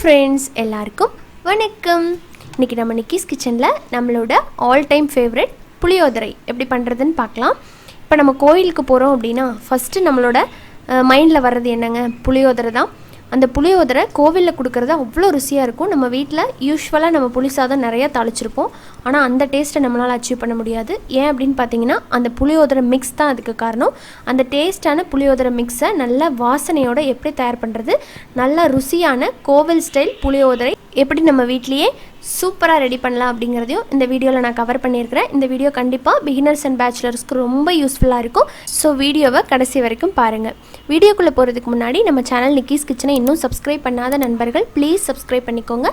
Friends எல்லாருக்கும் வணக்கம். இன்றைக்கி நம்ம நிக்கிஸ் கிச்சனில் நம்மளோட ஆல் டைம் ஃபேவரட் புளியோதரை எப்படி பண்ணுறதுன்னு பார்க்கலாம். இப்போ நம்ம கோயிலுக்கு போகிறோம் அப்படின்னா ஃபஸ்ட்டு நம்மளோட மைண்டில் வர்றது என்னங்க, புளியோதரை தான். அந்த புளியோதரை கோவிலில் கொடுக்குறது அவ்வளோ ருசியாக இருக்கும். நம்ம வீட்டில் யூஸ்வலாக நம்ம புளி சாதம் நிறையா தாளிச்சிருப்போம், ஆனால் அந்த டேஸ்ட்டை நம்மளால் அச்சீவ் பண்ண முடியாது. ஏன் அப்படின்னு பார்த்தீங்கன்னா அந்த புளியோதரை மிக்ஸ் தான் அதுக்கு காரணம். அந்த டேஸ்ட்டான புளியோதரை மிக்ஸை நல்ல வாசனையோடு எப்படி தயார் பண்ணுறது, நல்ல ருசியான கோவில் ஸ்டைல் புளியோதரை எப்படி நம்ம வீட்லேயே சூப்பராக ரெடி பண்ணலாம் அப்படிங்கிறதையும் இந்த வீடியோவில் நான் கவர் பண்ணியிருக்கிறேன். இந்த வீடியோ கண்டிப்பாக பிகினர்ஸ் அண்ட் பேச்சுலர்ஸ்க்கு ரொம்ப யூஸ்ஃபுல்லாக இருக்கும். ஸோ வீடியோவை கடைசி வரைக்கும் பாருங்கள். வீடியோக்குள்ளே போகிறதுக்கு முன்னாடி நம்ம சேனல் நிக்கிஸ் கிச்சனை இன்னும் சப்ஸ்கிரைப் பண்ணாத நண்பர்கள் ப்ளீஸ் சப்ஸ்கிரைப் பண்ணிக்கோங்க.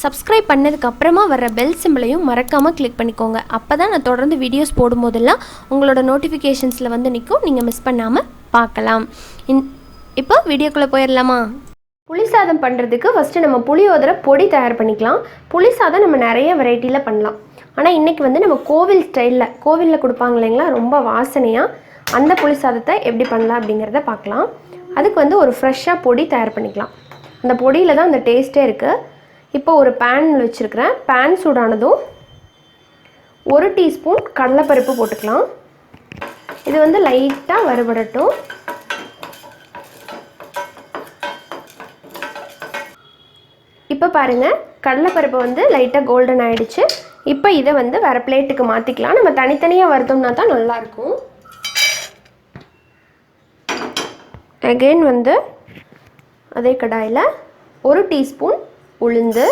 சப்ஸ்கிரைப் பண்ணதுக்கப்புறமா வர்ற பெல் சிம்பிளையும் மறக்காமல் கிளிக் பண்ணிக்கோங்க. அப்போ தான் நான் தொடர்ந்து வீடியோஸ் போடும்போதெல்லாம் உங்களோட நோட்டிஃபிகேஷன்ஸில் வந்து நிற்கும், நீங்கள் மிஸ் பண்ணாமல் பார்க்கலாம். இப்போ வீடியோக்குள்ளே போயிடலாமா? புளி சாதம் பண்ணுறதுக்கு ஃபஸ்ட்டு நம்ம புளியோதரை பொடி தயார் பண்ணிக்கலாம். புளி சாதம் நம்ம நிறைய வெரைட்டியில் பண்ணலாம், ஆனால் இன்றைக்கி வந்து நம்ம கோவில் ஸ்டைலில், கோவிலில் கொடுப்பாங்க இல்லைங்களா, ரொம்ப வாசனையாக அந்த புளி சாதத்தை எப்படி பண்ணலாம் அப்படிங்கிறத பார்க்கலாம். அதுக்கு வந்து ஒரு ஃப்ரெஷ்ஷாக பொடி தயார் பண்ணிக்கலாம். அந்த பொடியில் தான் அந்த டேஸ்ட்டே இருக்குது. இப்போ ஒரு பேன் வச்சுருக்கிறேன். பேன் சூடானதும் 1 டீஸ்பூன் கடலைப்பருப்பு போட்டுக்கலாம். இது வந்து லைட்டாக வறுபடட்டும். இப்போ பாருங்கள், கடலைப்பருப்பு வந்து லைட்டாக கோல்டன் ஆகிடுச்சு. இப்போ இதை வந்து வேறு பிளேட்டுக்கு மாற்றிக்கலாம். நம்ம தனித்தனியாக வறுத்தோம்னா தான் நல்லாயிருக்கும். அகெயின் வந்து அதே கடாயில் 1 டீஸ்பூன் உளுந்து,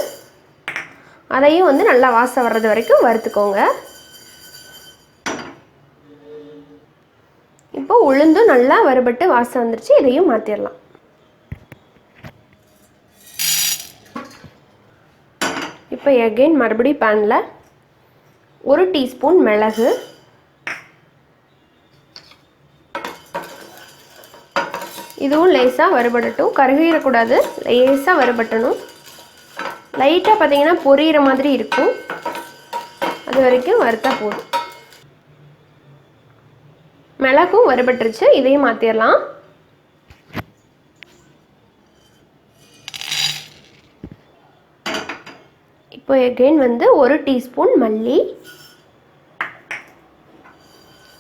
அதையும் வந்து நல்லா வாசம் வர்றது வரைக்கும் வறுத்துக்கோங்க. இப்போ உளுந்தும் நல்லா வறுபட்டு வாசம் வந்துருச்சு, இதையும் மாற்றிடலாம். இப்போ எகெயின் மறுபடியும் பேனில் 1 டீஸ்பூன் மிளகு, இதுவும் லேசாக வறுபடட்டும். கருகிடக்கூடாது, லேசாக வறுபட்டணும். லைட்டாக பார்த்தீங்கன்னா பொரியிற மாதிரி இருக்கும், அது வரைக்கும் வறுத்தா போதும். மிளகும் வறுபட்டுருச்சு, இதையும் மாற்றிடலாம். இப்போ எகெயின் வந்து 1 டீஸ்பூன்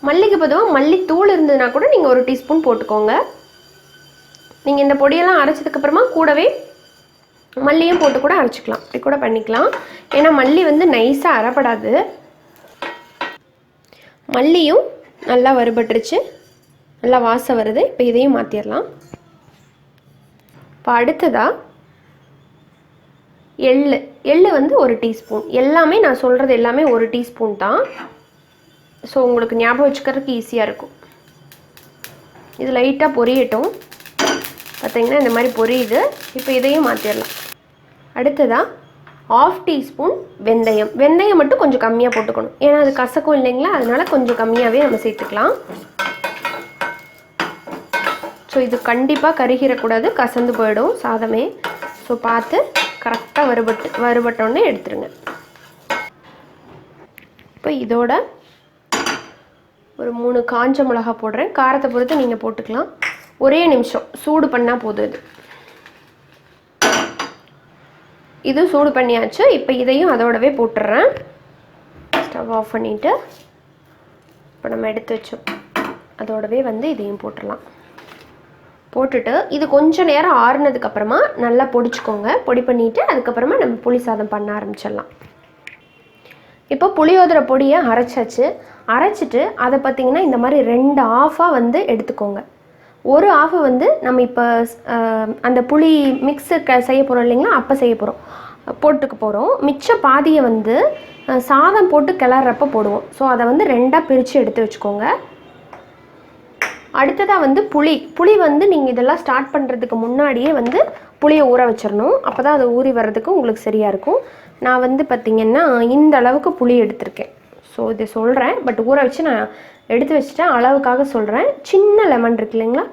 மல்லிக்கு பொதுவாக மல்லித்தூள் இருந்ததுன்னா கூட நீங்கள் 1 டீஸ்பூன் போட்டுக்கோங்க. நீங்கள் இந்த பொடியெல்லாம் அரைச்சதுக்கப்புறமா கூடவே மல்லியும் போட்டு கூட அரைச்சிக்கலாம், இப்படி கூட பண்ணிக்கலாம். ஏன்னா மல்லி வந்து நைஸாக அரைப்படாது. மல்லியும் நல்லா வறுபட்டுருச்சு, நல்லா வாசம் வருது. இப்போ இதையும் மாற்றிடலாம். இப்போ அடுத்ததாக எள்ளு வந்து 1 டீஸ்பூன். எல்லாமே நான் சொல்கிறது எல்லாமே 1 டீஸ்பூன் தான். ஸோ உங்களுக்கு ஞாபகம் வச்சுக்கிறதுக்கு ஈஸியாக இருக்கும். இது லைட்டாக பொரியட்டும். பார்த்தீங்கன்னா இந்த மாதிரி பொரியுது. இப்போ இதையும் மாற்றிடலாம். அடுத்ததாக 1/2 டீஸ்பூன் வெந்தயம் மட்டும் கொஞ்சம் கம்மியாக போட்டுக்கணும், ஏன்னா அது கசக்கும் இல்லைங்களா, அதனால் கொஞ்சம் கம்மியாகவே நம்ம சேர்த்துக்கலாம். ஸோ இது கண்டிப்பாக கருகிடக்கூடாது, கசந்து போயிடும் சாதமே. ஸோ பார்த்து கரெக்டாக வறுபட்டோன்னே எடுத்துருங்க. இப்போ இதோட ஒரு 3 காஞ்ச மிளகா போடுறேன். காரத்தை பொறுத்து நீங்கள் போட்டுக்கலாம். ஒரே நிமிஷம் சூடு பண்ணால் போதும். இது சூடு பண்ணியாச்சு. இப்போ இதையும் அதோடவே போட்டுடுறேன். ஸ்டவ் ஆஃப் பண்ணிவிட்டு இப்போ நம்ம எடுத்து வச்சோம் அதோடவே வந்து இதையும் போட்டுடலாம். போட்டுட்டு இது கொஞ்சம் நேரம் ஆறுனதுக்கப்புறமா நல்லா பொடிச்சுக்கோங்க. பொடி பண்ணிவிட்டு அதுக்கப்புறமா நம்ம புளி சாதம் பண்ண ஆரம்பிச்சிடலாம். இப்போ புளியோதரை பொடியை அரைச்சிட்டு அதை பார்த்திங்கன்னா இந்த மாதிரி 2 ஆஃபாக வந்து எடுத்துக்கோங்க. ஒரு ஆஃபை வந்து நம்ம இப்போ அந்த புளி மிக்ஸு செய்ய போகிறோம் இல்லைங்களா, அப்போ போட்டுக்க போகிறோம். மிச்ச பாதியை வந்து சாதம் போட்டு கிளறப்போ போடுவோம். ஸோ அதை வந்து 2ஆக பிரித்து எடுத்து வச்சுக்கோங்க. அடுத்ததாக வந்து புளி வந்து நீங்கள் இதெல்லாம் ஸ்டார்ட் பண்ணுறதுக்கு முன்னாடியே வந்து புளியை ஊற வச்சிடணும். அப்போ தான் அது ஊறி வர்றதுக்கு உங்களுக்கு சரியாக இருக்கும். நான் வந்து பார்த்திங்கன்னா இந்த அளவுக்கு புளி எடுத்திருக்கேன். ஸோ இதை சொல்கிறேன், பட் ஊற வச்சு நான் எடுத்து வச்சுட்டேன், அளவுக்காக சொல்கிறேன். சின்ன லெமன் இருக்கு இல்லைங்களா,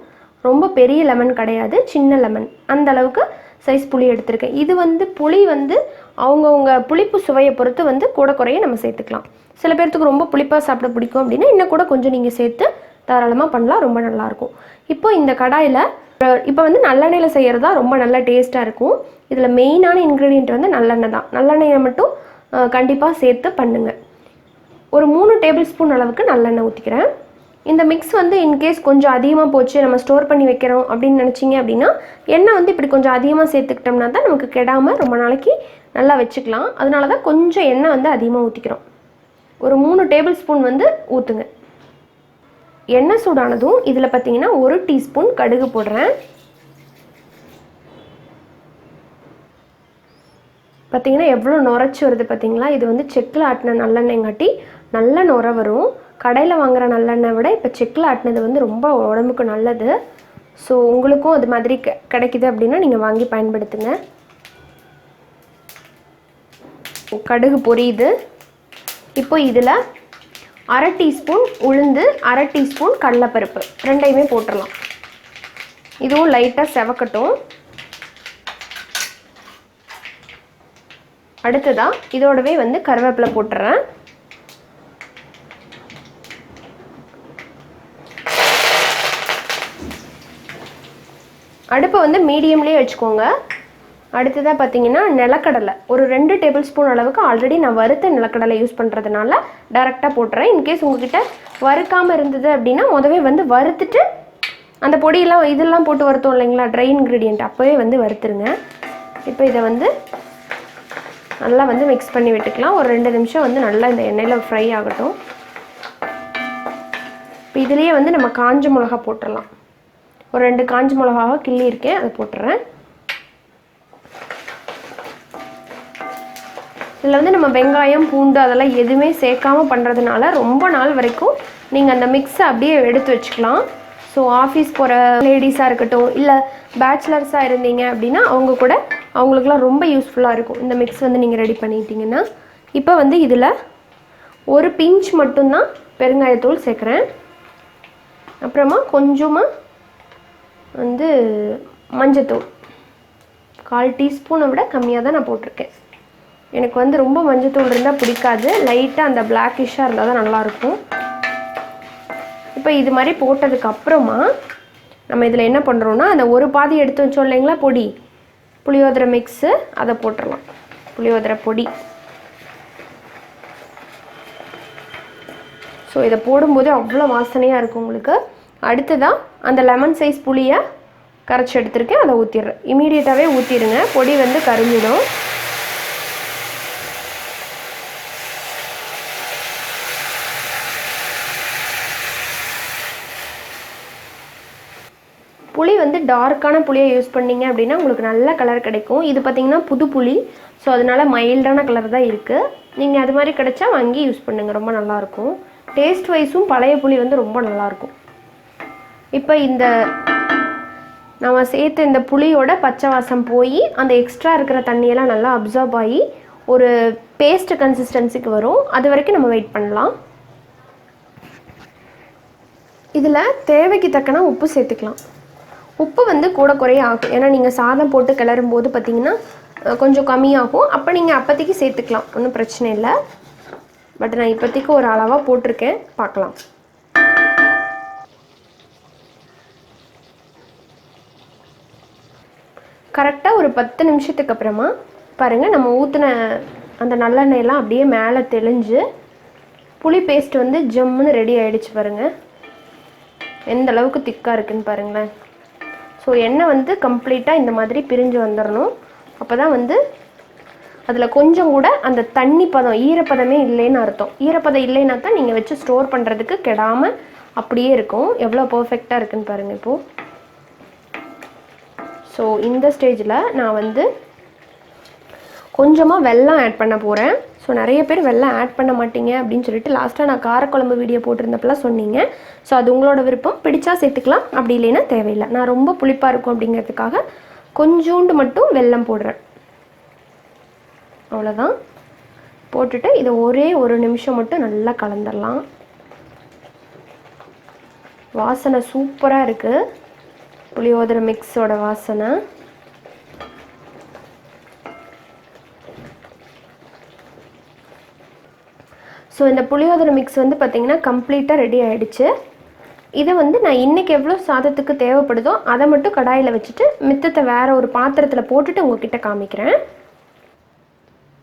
ரொம்ப பெரிய லெமன் கிடையாது, சின்ன லெமன், அந்த அளவுக்கு சைஸ் புளி எடுத்திருக்கேன். இது வந்து புளி வந்து அவங்கவுங்க புளிப்பு சுவையை பொறுத்து வந்து கூட குறைய நம்ம சேர்த்துக்கலாம். சில பேர்த்துக்கு ரொம்ப புளிப்பாக சாப்பிட பிடிக்கும் அப்படின்னா இன்னும் கூட கொஞ்சம் நீங்கள் சேர்த்து தாராளமாக பண்ணலாம், ரொம்ப நல்லாயிருக்கும். இப்போ இந்த கடாயில் இப்போ வந்து நல்லெண்ணெயில் செய்கிறது தான் ரொம்ப நல்லா டேஸ்ட்டாக இருக்கும். இதில் மெயினான இன்க்ரீடியன்ட் வந்து நல்லெண்ணெய் தான். நல்லெண்ணெயை மட்டும் கண்டிப்பாக சேர்த்து பண்ணுங்கள். ஒரு 3 டேபிள் ஸ்பூன் அளவுக்கு நல்லெண்ணெய் ஊற்றிக்கிறேன். இந்த மிக்ஸ் வந்து இன்கேஸ் கொஞ்சம் அதிகமாக போச்சு, நம்ம ஸ்டோர் பண்ணி வைக்கிறோம் அப்படின்னு நினச்சிங்க அப்படின்னா எண்ணெய் வந்து இப்படி கொஞ்சம் அதிகமாக சேர்த்துக்கிட்டோம்னா தான் நமக்கு கெடாமல் ரொம்ப நாளைக்கு நல்லா வச்சுக்கலாம். அதனால தான் கொஞ்சம் எண்ணெய் வந்து அதிகமாக ஊற்றிக்கிறோம். ஒரு 3 டேபிள் ஸ்பூன் வந்து ஊற்றுங்க. எண்ணெய் சூடானதும் இதில் பார்த்தீங்கன்னா 1 டீஸ்பூன் கடுகு போடுறேன். பார்த்தீங்கன்னா எவ்வளோ நுரைச்சி வருது பார்த்தீங்களா? இது வந்து செக்கில் ஆட்டின நல்லெண்ணெய்ங்காட்டி நல்ல நுரை வரும். கடையில் வாங்குகிற நல்லெண்ணெய் விட இப்போ செக்கில் ஆட்டினது வந்து ரொம்ப உடம்புக்கு நல்லது. ஸோ உங்களுக்கும் அது மாதிரி கிடைக்குது அப்படின்னா நீங்கள் வாங்கி பயன்படுத்துங்க. கடுகு பொரியுது. இப்போ இதில் 1/2 டீஸ்பூன் உளுந்து, 1/2 டீஸ்பூன் கடலைப்பருப்பு ரெண்டையுமே போட்டுடலாம். இதுவும் லைட்டாக செவக்கட்டும். அடுத்ததாக இதோடவே வந்து கருவேப்பிலை போட்டுறேன். அடுப்பை வந்து மீடியம்லேயே வச்சுக்கோங்க. அடுத்ததாக பார்த்தீங்கன்னா நிலக்கடலை ஒரு 2 டேபிள் ஸ்பூன் அளவுக்கு ஆல்ரெடி நான் வறுத்த நிலக்கடலை யூஸ் பண்ணுறதுனால டைரெக்டாக போட்டுறேன். இன்கேஸ் உங்ககிட்ட வறுக்காமல் இருந்தது அப்படின்னா முதவே வந்து வறுத்துட்டு அந்த பொடியெல்லாம் இதெல்லாம் போட்டு வறுத்தோம் இல்லைங்களா, ட்ரை இன்க்ரீடியண்ட், அப்போவே வந்து வறுத்துருங்க. இப்போ இதை வந்து நல்லா வந்து மிக்ஸ் பண்ணி விட்டுக்கலாம். ஒரு 2 நிமிஷம் வந்து நல்லா இந்த எண்ணெயில் ஃப்ரை ஆகட்டும். இப்போ இதுலேயே வந்து நம்ம காஞ்ச மிளகா போட்டுடலாம். ஒரு 2 காஞ்ச மிளகாவை கிள்ளி இருக்கேன், அதை போட்டுறேன். இதில் வந்து நம்ம வெங்காயம், பூண்டு அதெல்லாம் எதுவுமே சேர்க்காமல் பண்ணுறதுனால ரொம்ப நாள் வரைக்கும் நீங்கள் அந்த மிக்ஸை அப்படியே எடுத்து வச்சுக்கலாம். ஸோ ஆஃபீஸ் போகிற லேடிஸாக இருக்கட்டும், இல்லை பேச்சுலர்ஸாக இருந்தீங்க அப்படின்னா அவங்களுக்குலாம் ரொம்ப யூஸ்ஃபுல்லாக இருக்கும் இந்த மிக்ஸ் வந்து நீங்கள் ரெடி பண்ணிட்டீங்கன்னா. இப்போ வந்து இதில் ஒரு பிஞ்ச் மட்டும்தான் பெருங்காயத்தூள் சேர்க்குறேன். அப்புறமா கொஞ்சமாக வந்து மஞ்சத்தூள் 1/4 டீஸ்பூனை விட கம்மியாக தான் நான் போட்டிருக்கேன். எனக்கு வந்து ரொம்ப மஞ்சத்தூள் இருந்தால் பிடிக்காது, லைட்டாக அந்த பிளாக்கிஷாக இருந்தால் தான் நல்லாயிருக்கும். இப்போ இது மாதிரி போட்டதுக்கப்புறமா நம்ம இதில் என்ன பண்ணுறோன்னா அந்த ஒரு பாதி எடுத்து வச்சோம் இல்லைங்களா பொடி, புளியோதரை மிக்ஸு, அதை போட்டுடலாம். புளியோதரை பொடி. ஸோ இதை போடும்போது அவ்வளோ வாசனையாக இருக்கும் உங்களுக்கு. அடுத்ததாக அந்த லெமன் சைஸ் புளியை கரைச்சி எடுத்துருக்கேன், அதை ஊற்றிடுறேன். இமீடியட்டாகவே ஊற்றிடுங்க, பொடி வந்து கரிஞ்சிடும். புளி வந்து டார்க்கான புளியை யூஸ் பண்ணிங்க அப்படின்னா உங்களுக்கு நல்ல கலர் கிடைக்கும். இது பார்த்திங்கன்னா புது புளி, ஸோ அதனால் மைல்டான கலர் தான் இருக்குது. நீங்கள் அது மாதிரி கிடைச்சா வாங்கி யூஸ் பண்ணுங்கள், ரொம்ப நல்லாயிருக்கும். டேஸ்ட் வைஸும் பழைய புளி வந்து ரொம்ப நல்லாயிருக்கும். இப்போ இந்த நம்ம சேர்த்து இந்த புளியோட பச்சை வாசம் போய் அந்த எக்ஸ்ட்ரா இருக்கிற தண்ணியெல்லாம் நல்லா அப்சார்ப் ஆகி ஒரு பேஸ்ட் கன்சிஸ்டன்சிக்கு வரும். அது வரைக்கும் நம்ம வெயிட் பண்ணலாம். இதில் தேவைக்கு தக்கன உப்பு சேர்த்துக்கலாம். உப்பு வந்து கூட குறைய ஆகும், ஏன்னா நீங்கள் சாதம் போட்டு கிளறும் போது பார்த்திங்கன்னா கொஞ்சம் கம்மியாகும். அப்போ நீங்கள் அப்போதைக்கு சேர்த்துக்கலாம், ஒன்றும் பிரச்சனை இல்லை. பட் நான் இப்போதைக்கு ஒரு அளவாக போட்டிருக்கேன், பார்க்கலாம். கரெக்டாக ஒரு 10 நிமிஷத்துக்கு அப்புறமா பாருங்கள், நம்ம ஊற்றின அந்த நல்லெண்ணெயெல்லாம் அப்படியே மேலே தெளிஞ்சு புளி பேஸ்ட் வந்து ஜம்முன்னு ரெடி ஆகிடுச்சு. பாருங்கள் எந்த அளவுக்கு திக்காக இருக்குதுன்னு பாருங்களேன். ஸோ எண்ணெய் வந்து கம்ப்ளீட்டாக இந்த மாதிரி பிரிஞ்சு வந்துடணும். அப்போ தான் வந்து அதில் கொஞ்சம் கூட அந்த தண்ணி பதம், ஈரப்பதமே இல்லைன்னு அர்த்தம். ஈரப்பதம் இல்லைன்னா தான் நீங்கள் வச்சு ஸ்டோர் பண்ணுறதுக்கு கெடாமல் அப்படியே இருக்கும். எவ்வளோ பர்ஃபெக்டாக இருக்குதுன்னு பாருங்கள் இப்போது. ஸோ இந்த ஸ்டேஜில் நான் வந்து கொஞ்சமாக வெல்லம் ஆட் பண்ண போகிறேன். ஸோ நிறைய பேர் வெல்லம் ஆட் பண்ண மாட்டீங்க அப்படின்னு சொல்லிட்டு லாஸ்ட்டாக நான் காரக்குழம்பு வீடியோ போட்டிருந்தப்பெல்லாம் சொன்னீங்க. ஸோ அது உங்களோட விருப்பம், பிடிச்சா சேர்த்துக்கலாம், அப்படி இல்லைன்னா தேவையில்லை. நான் ரொம்ப புளிப்பாக இருக்கும் அப்படிங்கிறதுக்காக கொஞ்சோண்டு மட்டும் வெல்லம் போடுறேன், அவ்வளோதான். போட்டுட்டு இதை ஒரே ஒரு நிமிஷம் மட்டும் நல்லா கலந்துடலாம். வாசனை சூப்பராக இருக்குது, புளியோதரை மிக்ஸோட வாசனை. ஸோ இந்த புளியோதரை மிக்ஸ் வந்து பார்த்திங்கன்னா கம்ப்ளீட்டாக ரெடி ஆகிடுச்சு. இதை வந்து நான் இன்றைக்கி எவ்வளோ சாதத்துக்கு தேவைப்படுதோ அதை மட்டும் கடாயில் வச்சுட்டு மித்தத்தை வேறு ஒரு பாத்திரத்தில் போட்டுட்டு உங்ககிட்ட காமிக்கிறேன்.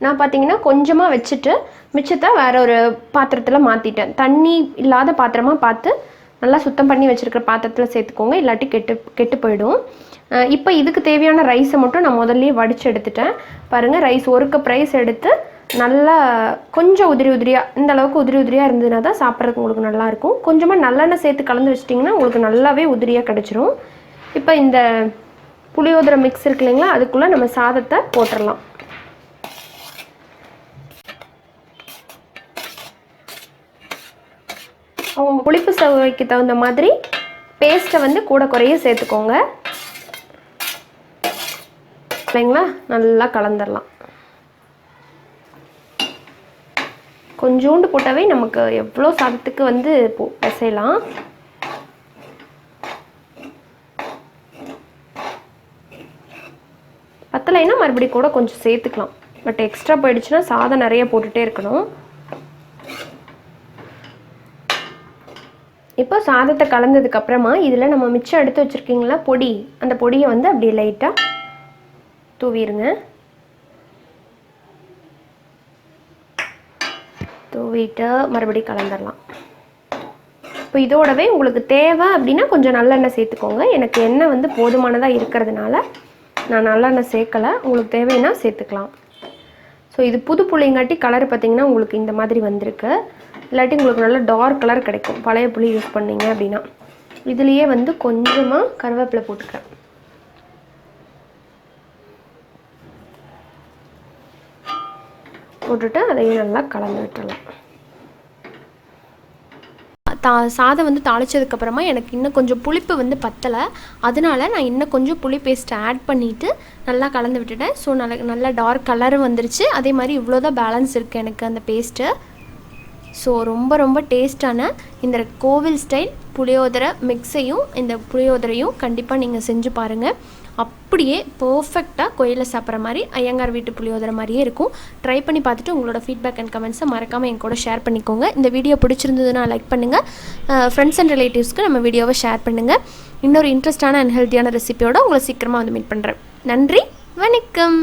நான் பார்த்தீங்கன்னா கொஞ்சமாக வச்சுட்டு மிச்சத்தை வேறு ஒரு பாத்திரத்தில் மாற்றிட்டேன். தண்ணி இல்லாத பாத்திரமாக பார்த்து நல்லா சுத்தம் பண்ணி வச்சுருக்கிற பாத்திரத்தில் சேர்த்துக்கோங்க, இல்லாட்டி கெட்டு போயிடும். இப்போ இதுக்கு தேவையான ரைஸை மட்டும் நான் முதல்லையே வடித்து எடுத்துட்டேன். பாருங்கள், ரைஸ் 1 கப் ரைஸ் எடுத்து நல்லா கொஞ்சம் உதிரியாக இந்த அளவுக்கு உதிரியாக இருந்ததுன்னா தான் சாப்பிட்றதுக்கு உங்களுக்கு நல்லாயிருக்கும். கொஞ்சமாக நல்லெண்ணெய் சேர்த்து கலந்து வச்சிட்டிங்கன்னா உங்களுக்கு நல்லாவே உதிரியாக கிடச்சிரும். இப்போ இந்த புளியோதரை மிக்ஸ் இருக்கு இல்லைங்களா, அதுக்குள்ளே நம்ம சாதத்தை போட்டுடலாம். அவங்க புளிப்பு சுவைக்கு தகுந்த மாதிரி பேஸ்ட்டை வந்து கூட குறைய சேர்த்துக்கோங்க இல்லைங்களா. நல்லா கலந்துடலாம். கொஞ்சோண்டு போட்டாவே நமக்கு எவ்வளோ சாதத்துக்கு வந்து பிசையலாம். பத்தலைன்னா மறுபடியும் கூட கொஞ்சம் சேர்த்துக்கலாம். பட் எக்ஸ்ட்ரா போயிடுச்சுன்னா சாதம் நிறைய போட்டுகிட்டே இருக்கணும். இப்போ சாதத்தை கலந்ததுக்கப்புறமா இதில் நம்ம மிச்சம் எடுத்து வச்சுருக்கீங்களா பொடி, அந்த பொடியை வந்து அப்படியே லைட்டாக தூவிடுங்க. தூவிட்டு மறுபடியும் கலந்துடலாம். இப்போ இதோடவே உங்களுக்கு தேவை அப்படின்னா கொஞ்சம் நல்லெண்ணெய் சேர்த்துக்கோங்க. எனக்கு எண்ணெய் வந்து போதுமானதாக இருக்கிறதுனால நான் நல்லெண்ணெய் சேர்க்கலை. உங்களுக்கு தேவைன்னா சேர்த்துக்கலாம். ஸோ இது புது புளிங்காட்டி கலர் பார்த்திங்கன்னா உங்களுக்கு இந்த மாதிரி வந்திருக்கு. இல்லாட்டி உங்களுக்கு நல்ல டார்க் கலர் கிடைக்கும் பழைய புளி யூஸ் பண்ணிங்க அப்படின்னா. இதுலேயே வந்து கொஞ்சமாக கருவேப்பிலை போட்டுக்கிறேன். போட்டுட்டு அதையும் நல்லா கலந்து விட்டுடலாம். சாதம் வந்து தாளித்ததுக்கப்புறமா எனக்கு இன்னும் கொஞ்சம் புளிப்பு வந்து பத்தலை, அதனால நான் இன்னும் கொஞ்சம் புளி பேஸ்ட்டை ஆட் பண்ணிவிட்டு நல்லா கலந்து விட்டுட்டேன். ஸோ நல்லா டார்க் கலரும் வந்துருச்சு. அதே மாதிரி இவ்வளோதான் பேலன்ஸ் இருக்குது எனக்கு அந்த பேஸ்ட்டு. ஸோ ரொம்ப ரொம்ப டேஸ்டான இந்த கோவில் ஸ்டைல் புளியோதரை மிக்ஸையும் இந்த புளியோதரையும் கண்டிப்பாக நீங்கள் செஞ்சு பாருங்கள். அப்படியே பர்ஃபெக்டாக கோயிலில் சாப்பிட்ற மாதிரி ஐயங்கார் வீட்டு புளியோதரை மாதிரியே இருக்கும். ட்ரை பண்ணி பார்த்துட்டு உங்களோட ஃபீட்பேக் அண்ட் கமெண்ட்ஸை மறக்காமல் என் கூட ஷேர் பண்ணிக்கோங்க. இந்த வீடியோ பிடிச்சிருந்ததுன்னா லைக் பண்ணுங்கள். ஃப்ரெண்ட்ஸ் அண்ட் ரிலேட்டிவ்ஸ்க்கு நம்ம வீடியோவை ஷேர் பண்ணுங்கள். இன்னொரு இன்ட்ரெஸ்டான அண்ட் ஹெல்த்தியான ரெசிபியோடு உங்களை சீக்கிரமாக வந்து மீட் பண்ணுறேன். நன்றி, வணக்கம்.